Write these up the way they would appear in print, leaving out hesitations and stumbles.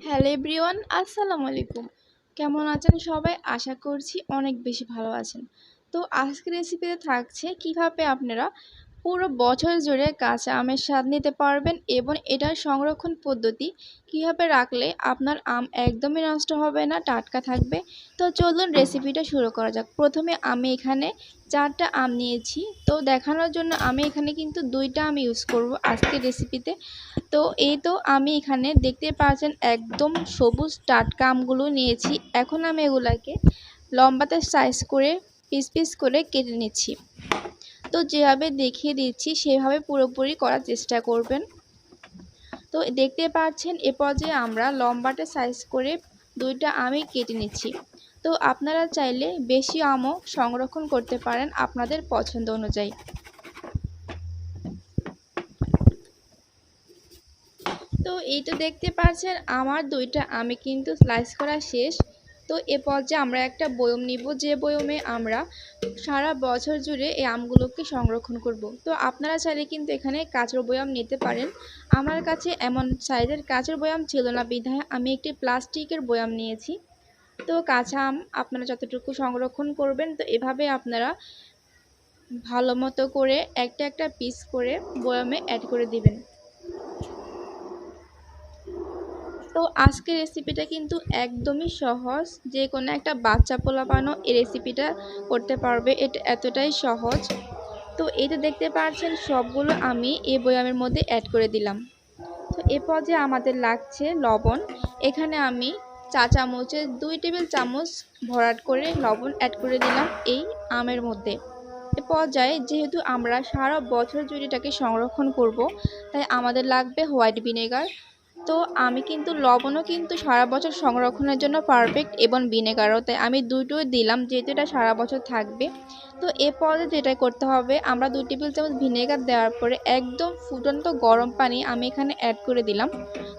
Hello everyone, আসসালামু আলাইকুম। কেমন আছেন সবাই? আশা করছি অনেক বেশি ভালো আছেন। তো আজকের রেসিপিতে থাকছে কিভাবে আপনারা পুরো বছর জুড়ে কাঁচা আমের স্বাদ নিতে পারবেন এবং এটার সংরক্ষণ পদ্ধতি কিভাবে রাখলে আপনার আম একদমই নষ্ট হবে না, টাটকা থাকবে। তো চলুন রেসিপিটা শুরু করা যাক। প্রথমে আমি এখানে 4টা আম নিয়েছি। তো দেখানোর জন্য আমি এখানে কিন্তু 2টা আম ইউজ করব আজকের রেসিপিতে। তো এই তো আমি এখানে দেখতে পাচ্ছেন একদম সবুজ টাটকা আমগুলো নিয়েছি। এখন আমি এগুলাকে লম্বাতে সাইজ করে পিস পিস করে কেটে নিচ্ছি। তো যেভাবে দেখিয়ে দিচ্ছি সেভাবে পুরোপুরি করার চেষ্টা করবেন। তো দেখতে পাচ্ছেন এ পর্যায়ে আমরা লম্বাতে সাইজ করে 2টা আমি কেটে নিচ্ছি। তো আপনারা চাইলে বেশি আমও সংরক্ষণ করতে পারেন আপনাদের পছন্দ অনুযায়ী। তো এই তো দেখতে পাচ্ছেন আমার 2টা আমি কিন্তু স্লাইস করা শেষ। তো এ পর্যায়ে আমরা একটা বয়ম নিব, যে বয়মে আমরা সারা বছর জুড়ে এই আমগুলোকে সংরক্ষণ করব। তো আপনারা চাইলে কিন্তু এখানে কাঁচের বয়াম নিতে পারেন। আমার কাছে এমন সাইজের কাঁচের বয়াম ছিল না, বিধায় আমি একটি প্লাস্টিকের বয়াম নিয়েছি। তো কাঁচা আম আপনারা যতটুকু সংরক্ষণ করবেন, তো এভাবে আপনারা ভালো মতো করে একটা একটা পিস করে বয়ামে অ্যাড করে দিবেন। তো আজকের রেসিপিটা কিন্তু একদমই সহজ, যে কোনো একটা বাচ্চা পোলাপানও এই রেসিপিটা করতে পারবে, এটা এতটাই সহজ। তো এইটা দেখতে পাচ্ছেন সবগুলো আমি এই বয়ামের মধ্যে অ্যাড করে দিলাম। তো এ পর্যায়ে আমাদের লাগছে লবণ। এখানে আমি চা চামচের 2 টেবিল চামচ ভরাট করে লবণ অ্যাড করে দিলাম এই আমের মধ্যে। এ পর্যায়ে যেহেতু আমরা সারা বছর জুড়ে এটাকে সংরক্ষণ করব, তাই আমাদের লাগবে হোয়াইট ভিনেগার। তো আমি কিন্তু লবণও কিন্তু সারা বছর সংরক্ষণের জন্য পারফেক্ট, এবং ভিনেগারও, তাই আমি দুটোই দিলাম যেহেতু এটা সারা বছর থাকবে। তো এ পর্যায়ে যেটা করতে হবে, আমরা 2 টেবিল চামচ ভিনেগার দেওয়ার পরে একদম ফুটন্ত গরম পানি আমি এখানে অ্যাড করে দিলাম।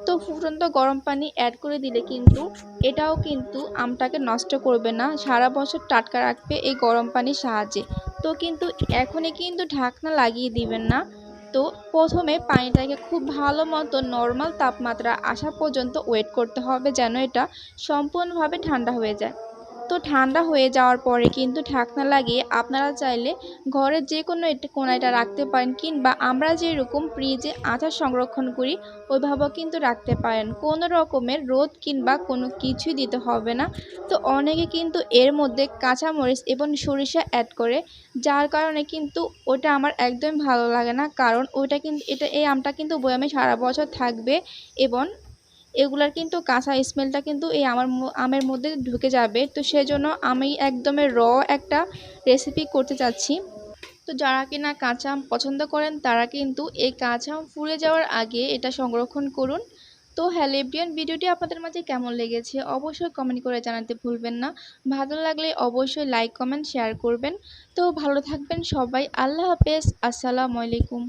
তো ফুটন্ত গরম পানি অ্যাড করে দিলে কিন্তু এটাও কিন্তু আমটাকে নষ্ট করবে না, সারা বছর টাটকা রাখবে এই গরম পানির সাহায্যে। তো কিন্তু এখনই কিন্তু ঢাকনা লাগিয়ে দিবেন না। তো প্রথমে পানিটাকে খুব ভালো মতো নর্মাল তাপমাত্রা আসা পর্যন্ত ওয়েট করতে হবে, যেন এটা সম্পূর্ণভাবে ঠান্ডা হয়ে যায়। তো ঠান্ডা হয়ে যাওয়ার পরে কিন্তু ঢাকনা লাগিয়ে আপনারা চাইলে ঘরের যে কোনো কোণায় এটা রাখতে পারেন, কিংবা আমরা যেরকম ফ্রিজে আচার সংরক্ষণ করি ওইভাবেও কিন্তু রাখতে পারেন। কোনো রকমের রোদ কিংবা কোনো কিছুই দিতে হবে না। তো অনেকে কিন্তু এর মধ্যে কাঁচামরিচ এবং সরিষা অ্যাড করে, যার কারণে কিন্তু ওটা আমার একদম ভালো লাগে না, কারণ ওইটা কিন্তু এই আমটা কিন্তু বয়ামে সারা বছর থাকবে, এবং এগুলার কিন্তু কাঁচা স্মেলটা কিন্তু এই আমের মধ্যে ঢুকে যাবে। তো সেজন্য আমি একদমই একটা রেসিপি করতে চাচ্ছি। তো যারা কিনা কাঁচা আম পছন্দ করেন তারা কিন্তু এই কাঁচা আম ফুরিয়ে যাওয়ার আগে এটা সংরক্ষণ করুন। তো হ্যালো এভরিওয়ান, ভিডিওটি আপনাদের মাঝে কেমন লেগেছে অবশ্যই কমেন্ট করে জানাতে ভুলবেন না। ভালো লাগলে অবশ্যই লাইক কমেন্ট শেয়ার করবেন। তো ভালো থাকবেন সবাই, আল্লাহ হাফেজ, আসসালামু আলাইকুম।